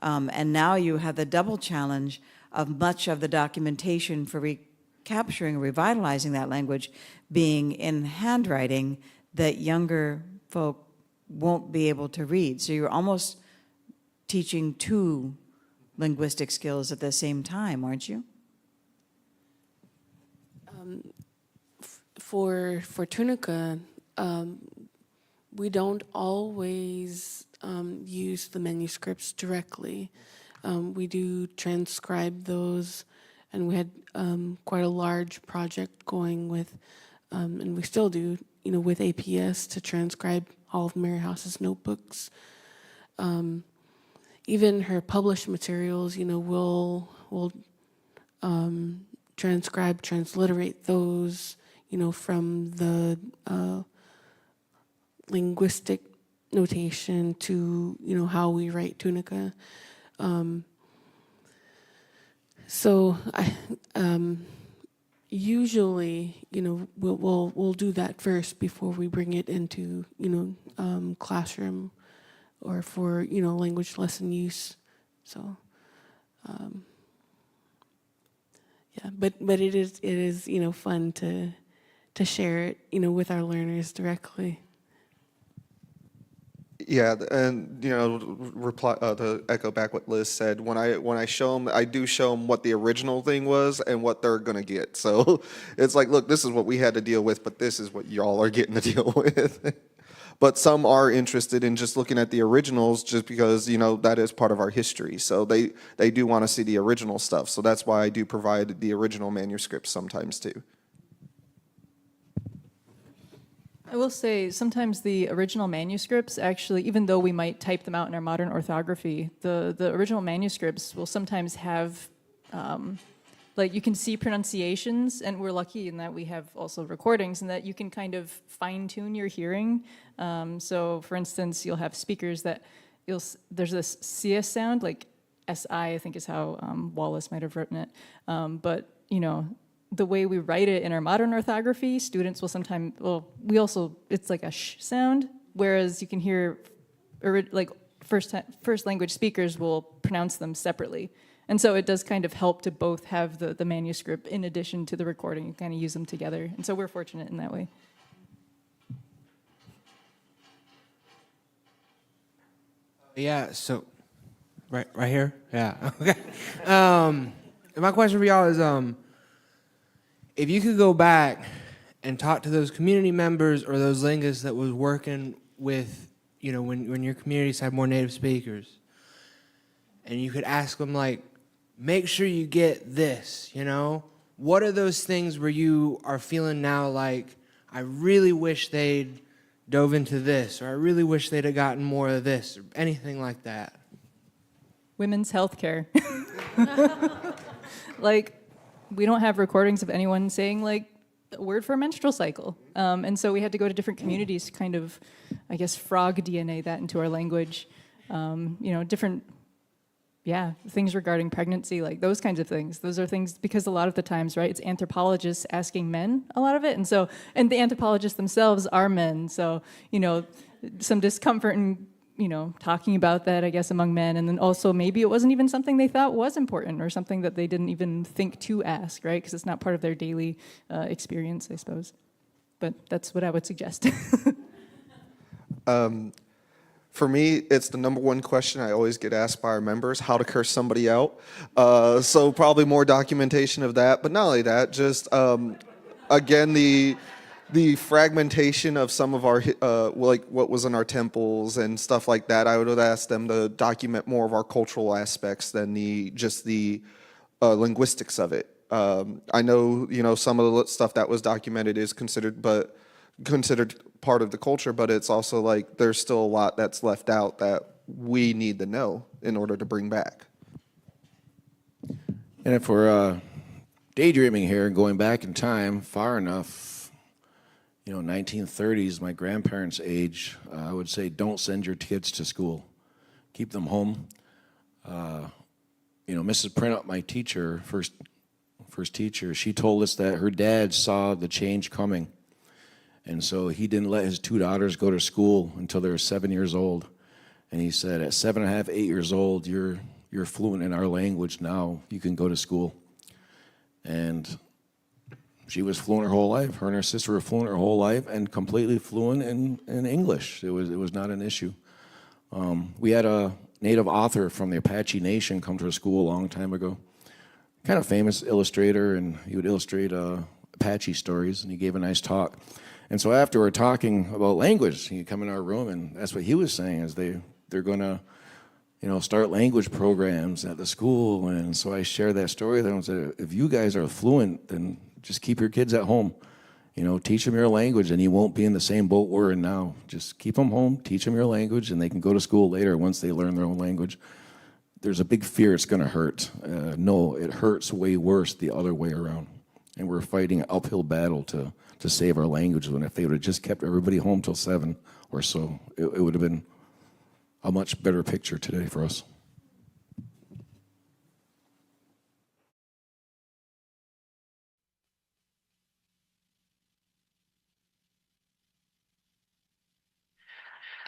G: And now you have the double challenge of much of the documentation for recapturing or revitalizing that language being in handwriting that younger folk won't be able to read. So you're almost teaching 2 linguistic skills at the same time, aren't you?
C: For Tunica, we don't always use the manuscripts directly. We do transcribe those, and we had quite a large project going with, and we still do, with APS to transcribe all of Mary House's notebooks. Even her published materials, we'll transcribe, transliterate those, from the linguistic notation to, how we write Tunica. So I usually, we'll do that first before we bring it into, classroom or for, language lesson use. So, yeah, but it is, fun to share it, with our learners directly.
B: Yeah, and reply to echo back what Liz said. When I show them, I do show them what the original thing was and what they're gonna get. So it's like, look, this is what we had to deal with, but this is what y'all are getting to deal with. But some are interested in just looking at the originals, just because that is part of our history. So they do want to see the original stuff. So that's why I do provide the original manuscripts sometimes too.
E: I will say sometimes the original manuscripts actually, even though we might type them out in our modern orthography, the original manuscripts will sometimes have, like you can see pronunciations, and we're lucky in that we have also recordings, and that you can kind of fine tune your hearing. So for instance, you'll have speakers that there's this CS sound, like SI, I think is how Wallace might have written it. But the way we write it in our modern orthography, students will sometimes, it's like a sh sound, whereas you can hear, like first language speakers will pronounce them separately. And so it does kind of help to both have the manuscript in addition to the recording, you kind of use them together. And so we're fortunate in that way.
H: Yeah, so, right here? Yeah, okay. My question for y'all is, if you could go back and talk to those community members or those linguists that was working with, when your communities had more native speakers, and you could ask them, like, make sure you get this, What are those things where you are feeling now like, I really wish they'd dove into this, or I really wish they'd have gotten more of this, or anything like that?
E: Women's health care. Like, we don't have recordings of anyone saying, like, a word for a menstrual cycle. And so we had to go to different communities to kind of, I guess, frog DNA that into our language. Different, things regarding pregnancy, like those kinds of things. Those are things, because a lot of the times, right, it's anthropologists asking men a lot of it. And the anthropologists themselves are men. So, some discomfort in, talking about that, I guess, among men. And then also maybe it wasn't even something they thought was important, or something that they didn't even think to ask, right? Because it's not part of their daily experience, I suppose. But that's what I would suggest.
B: For me, it's the number one question I always get asked by our members: how to curse somebody out. So probably more documentation of that. But not only that, just again, the fragmentation of some of our, like what was in our temples and stuff like that. I would ask them to document more of our cultural aspects than just the linguistics of it. I know, some of the stuff that was documented is considered part of the culture, but it's also like there's still a lot that's left out that we need to know in order to bring back.
D: And if we're daydreaming here and going back in time far enough, 1930s, my grandparents' age, I would say don't send your kids to school. Keep them home. Mrs. Printup, my teacher, first teacher, she told us that her dad saw the change coming. And so he didn't let his two daughters go to school until they were 7 years old. And he said, at 7.5, 8 years old, you're fluent in our language now. You can go to school. And she was fluent her whole life. Her and her sister were fluent her whole life and completely fluent in English. It was not an issue. We had a native author from the Apache Nation come to our school a long time ago. Kind of famous illustrator, and he would illustrate Apache stories, and he gave a nice talk. And so after we're talking about language, he'd come in our room, and that's what he was saying, is they're going to, start language programs at the school. And so I shared that story with them and said, if you guys are fluent, then just keep your kids at home. Teach them your language, and you won't be in the same boat we're in now. Just keep them home, teach them your language, and they can go to school later once they learn their own language. There's a big fear it's going to hurt. No, it hurts way worse the other way around. And we're fighting an uphill battle to save our language, when if they would have just kept everybody home till 7 or so, it would have been a much better picture today for us.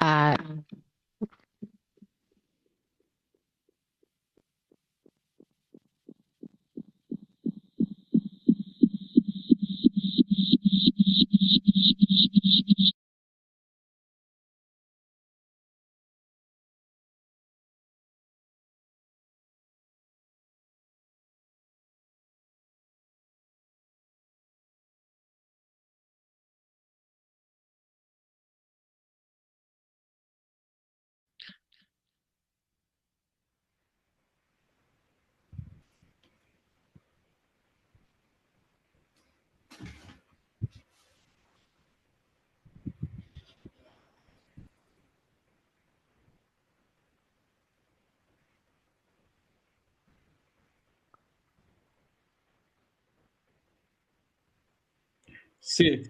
F: Uh,
I: Sí,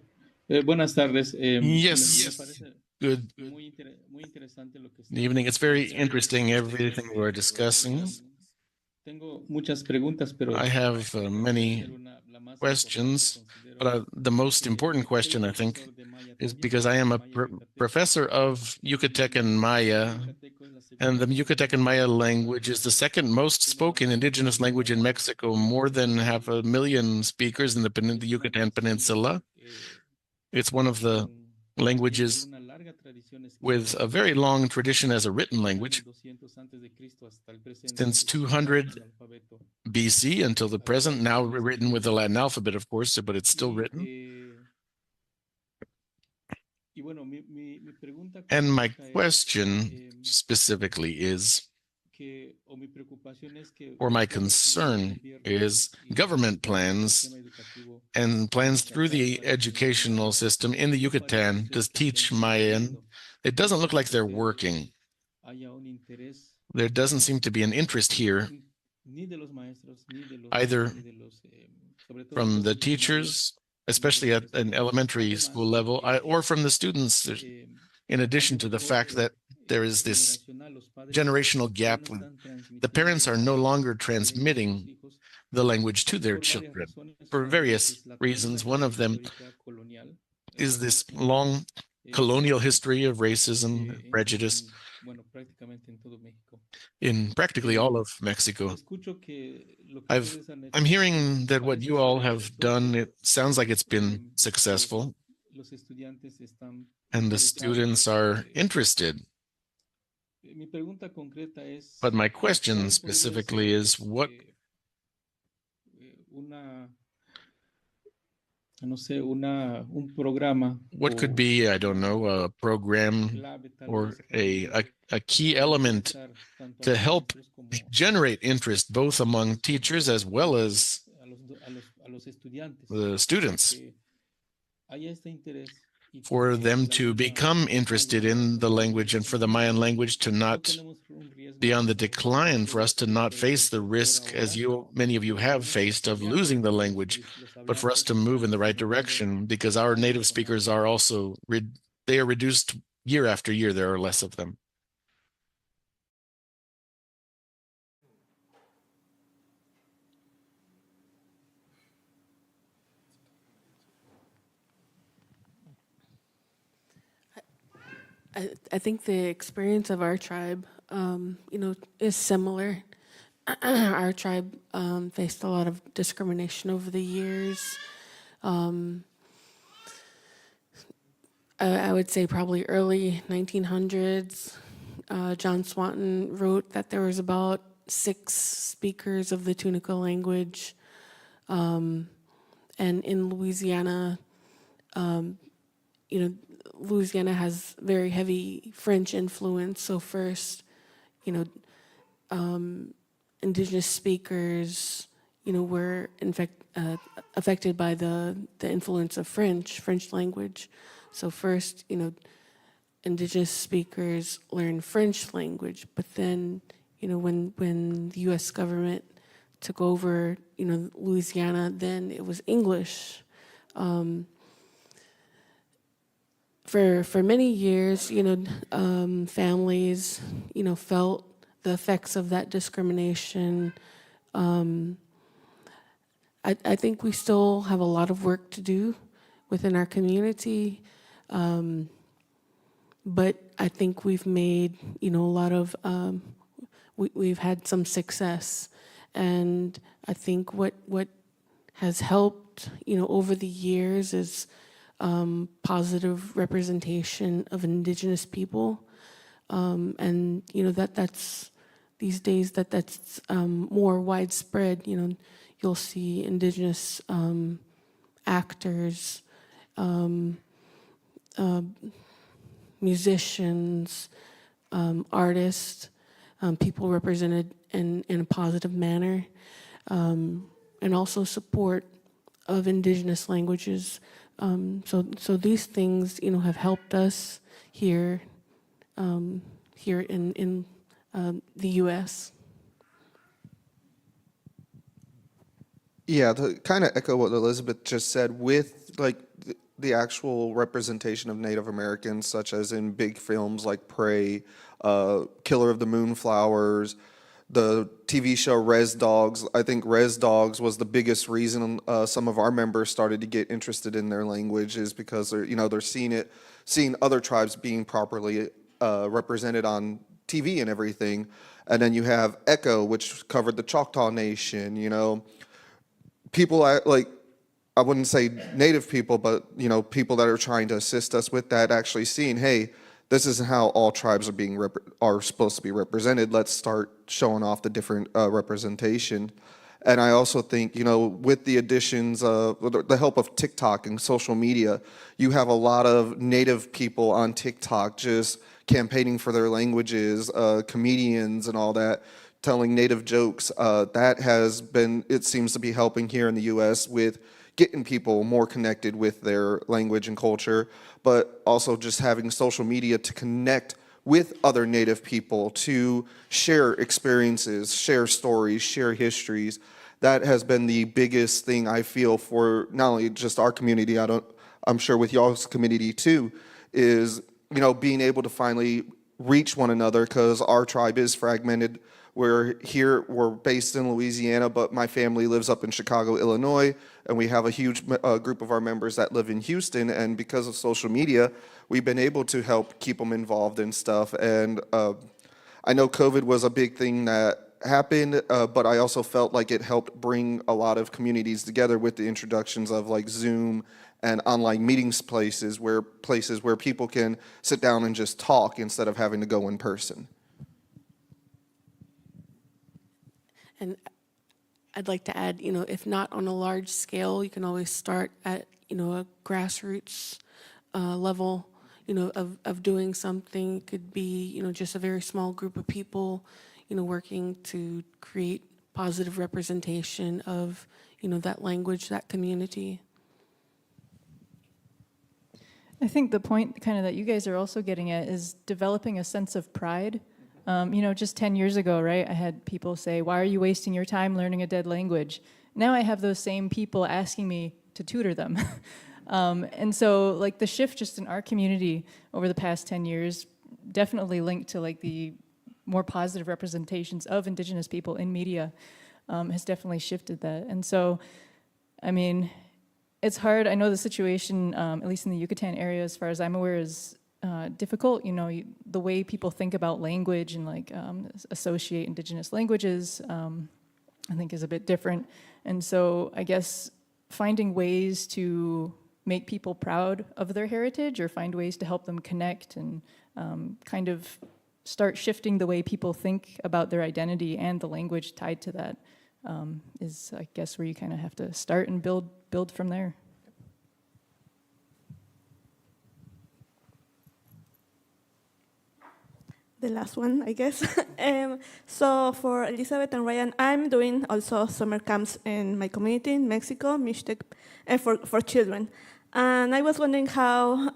I: buenas tardes.
J: Yes. Good evening. It's very interesting, everything we're discussing.
I: Tengo muchas preguntas, pero
J: I have many questions, but the most important question, I think, is because I am a professor of Yucatecan Maya, and the Yucatecan Maya language is the second most spoken indigenous language in Mexico, more than 500,000 speakers in the Yucatan Peninsula. It's one of the languages with a very long tradition as a written language, since 200 BC until the present, now written with the Latin alphabet, of course, but it's still written. And my question specifically is, or my concern is, government plans and plans through the educational system in the Yucatan to teach Mayan. It doesn't look like they're working. There doesn't seem to be an interest here, either from the teachers, especially at an elementary school level, or from the students, in addition to the fact that there is this generational gap. The parents are no longer transmitting the language to their children for various reasons. One of them is this long colonial history of racism, prejudice in practically all of Mexico. I'm hearing that what you all have done, it sounds like it's been successful, and the students are interested. But my question specifically is, what could be, I don't know, a program or a key element to help generate interest both among teachers as well as the students, for them to become interested in the language and for the Mayan language to not be on the decline, for us to not face the risk, as many of you have faced, of losing the language, but for us to move in the right direction, because our native speakers are also, they are reduced year after year. There are less of them.
C: I think the experience of our tribe, is similar. Our tribe faced a lot of discrimination over the years. I would say probably early 1900s. John Swanton wrote that there was about 6 speakers of the Tunica language. And in Louisiana, Louisiana has very heavy French influence. So first, indigenous speakers, were in fact affected by the influence of French language. So first, indigenous speakers learned French language, but then, when the U.S. government took over, Louisiana, then it was English. For many years, families, felt the effects of that discrimination. I think we still have a lot of work to do within our community, but I think we've made, a lot of, we've had some success. And I think what has helped, over the years is positive representation of indigenous people. And, that's these days that's more widespread. You'll see indigenous actors, musicians, artists, people represented in a positive manner, and also support of indigenous languages. So these things, have helped us here in the U.S.
B: Yeah, to kind of echo what Elisabeth just said, with like the actual representation of Native Americans, such as in big films like Prey, Killer of the Moonflowers, the TV show Res Dogs. I think Res Dogs was the biggest reason some of our members started to get interested in their language, is because they're seeing other tribes being properly represented on TV and everything. And then you have Echo, which covered the Choctaw Nation. People I wouldn't say Native people, but people that are trying to assist us with that, actually seeing, hey, this isn't how all tribes are supposed to be represented. Let's start showing off the different representation. And I also think, with the additions of the help of TikTok and social media, you have a lot of Native people on TikTok just campaigning for their languages, comedians and all that, telling Native jokes. That has been, it seems to be helping here in the U.S. with getting people more connected with their language and culture, but also just having social media to connect with other Native people, to share experiences, share stories, share histories. That has been the biggest thing I feel for not only just our community, I'm sure with y'all's community too, is being able to finally reach one another, because our tribe is fragmented. We're based in Louisiana, but my family lives up in Chicago, Illinois, and we have a huge group of our members that live in Houston. And because of social media, we've been able to help keep them involved in stuff. And I know COVID was a big thing that happened, but I also felt like it helped bring a lot of communities together with the introductions of like Zoom and online meetings places where people can sit down and just talk instead of having to go in person.
C: And I'd like to add, if not on a large scale, you can always start at, a grassroots level, of doing something. It could be, just a very small group of people, working to create positive representation of, that language, that community.
E: I think the point kind of that you guys are also getting at is developing a sense of pride. Just 10 years ago, right, I had people say, why are you wasting your time learning a dead language? Now I have those same people asking me to tutor them. And so like the shift just in our community over the past 10 years definitely linked to like the more positive representations of Indigenous people in media has definitely shifted that. And so, I mean, it's hard. I know the situation, at least in the Yucatan area, as far as I'm aware, is difficult. The way people think about language and like associate Indigenous languages, I think is a bit different. And so I guess finding ways to make people proud of their heritage or find ways to help them connect and kind of start shifting the way people think about their identity and the language tied to that is, I guess, where you kind of have to start and build from there.
K: the last one, I guess. So for Elisabeth and Ryan, I'm doing also summer camps in my community in Mexico, Mixtec, for children. And I was wondering how,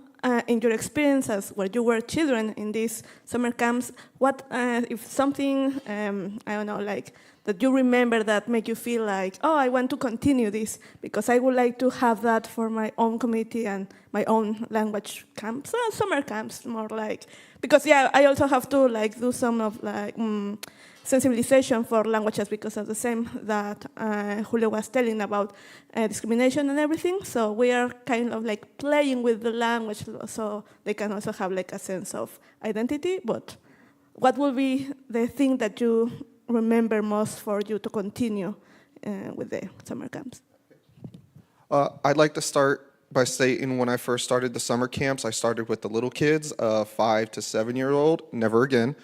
K: in your experiences where you were children in these summer camps, what if something, I don't know, like that you remember that make you feel like, oh, I want to continue this because I would like to have that for my own community and my own language camps, summer camps, more like, because yeah, I also have to like do some of like sensibilization for languages because of the same that Julio was telling about discrimination and everything. So we are kind of like playing with the language so they can also have like a sense of identity. But what will be the thing that you remember most for you to continue with the summer camps?
B: I'd like to start by stating when I first started the summer camps, I started with the little kids, 5 to 7 year old, never again.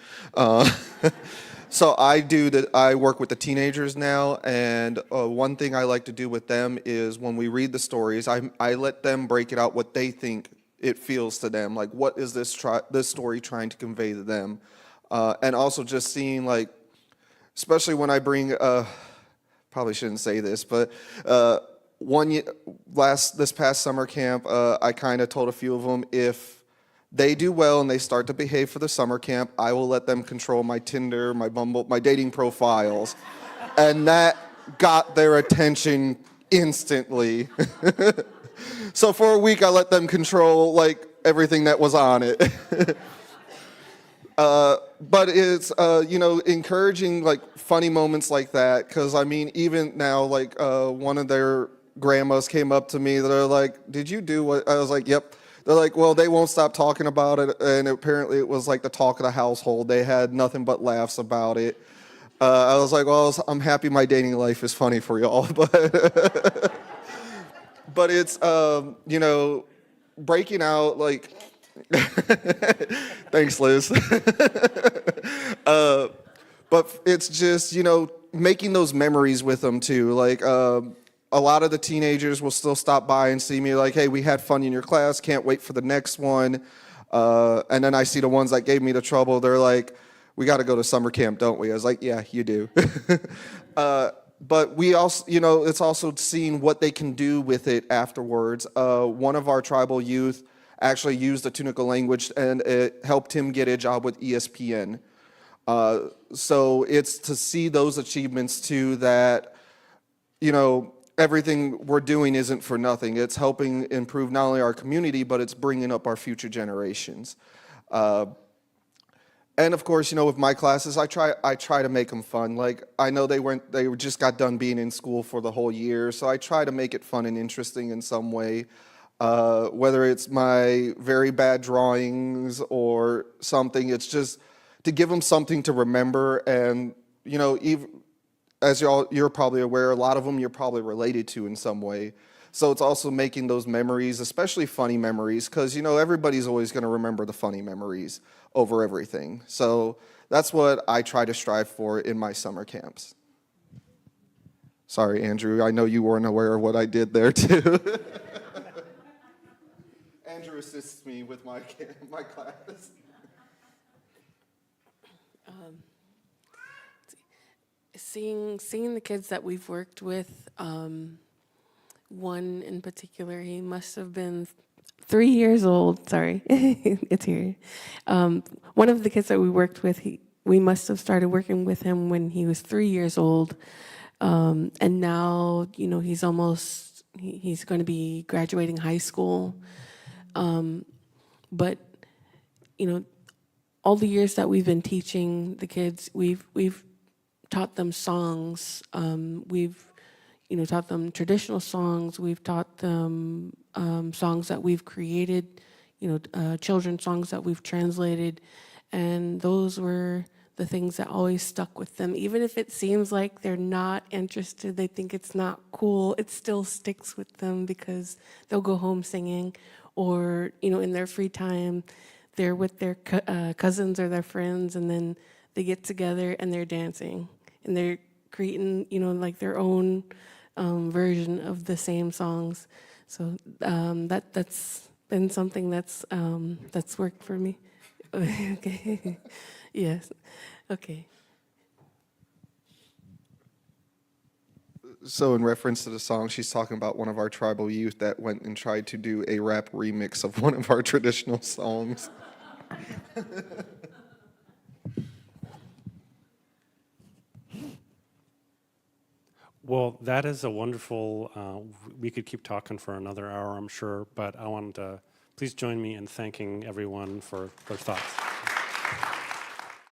B: So I work with the teenagers now, and one thing I like to do with them is when we read the stories, I let them break it out what they think it feels to them, like what is this story trying to convey to them, and also just seeing like, especially when I bring, probably shouldn't say this, but this past summer camp, I kind of told a few of them if they do well and they start to behave for the summer camp, I will let them control my Tinder, my Bumble, my dating profiles. And that got their attention instantly. So for a week, I let them control like everything that was on it. But it's, encouraging like funny moments like that. Cause I mean, even now, like one of their grandmas came up to me, they're like, did you do what? I was like, yep. They're like, well, they won't stop talking about it, and apparently it was like the talk of the household. They had nothing but laughs about it. I was like, well, I'm happy my dating life is funny for y'all, but but it's breaking out like. Thanks, Liz. But it's just making those memories with them too, like. A lot of the teenagers will still stop by and see me like, hey, we had fun in your class, can't wait for the next one. And then I see the ones that gave me the trouble, they're like, we got to go to summer camp, don't we? I was like, yeah, you do. But we also, it's also seeing what they can do with it afterwards. One of our tribal youth actually used the Tunica language and it helped him get a job with ESPN. So it's to see those achievements too that, everything we're doing isn't for nothing. It's helping improve not only our community, but it's bringing up our future generations. And of course, with my classes, I try to make them fun. Like I know they just got done being in school for the whole year, so I try to make it fun and interesting in some way. Whether it's my very bad drawings or something, it's just to give them something to remember. And even as you're probably aware, a lot of them you're probably related to in some way. So it's also making those memories, especially funny memories, because, everybody's always going to remember the funny memories over everything. So that's what I try to strive for in my summer camps. Sorry, Andrew, I know you weren't aware of what I did there, too. Andrew assists me with my class.
C: Seeing the kids that we've worked with, one in particular, he must have been 3 years old. Sorry, it's here. One of the kids that we worked with, we must have started working with him when he was 3 years old, and now he's going to be graduating high school. But all the years that we've been teaching the kids, we've taught them songs. We've taught them traditional songs. We've taught them songs that we've created, children's songs that we've translated. And those were the things that always stuck with them. Even if it seems like they're not interested, they think it's not cool, it still sticks with them because they'll go home singing, or, in their free time, they're with their cousins or their friends, and then they get together and they're dancing. And they're creating, like their own version of the same songs. So that's been something that's worked for me. Okay. Yes. Okay.
B: So in reference to the song, she's talking about one of our tribal youth that went and tried to do a rap remix of one of our traditional songs.
A: Well, that is a wonderful, we could keep talking for another hour, I'm sure, but I wanted to please join me in thanking everyone for their thoughts.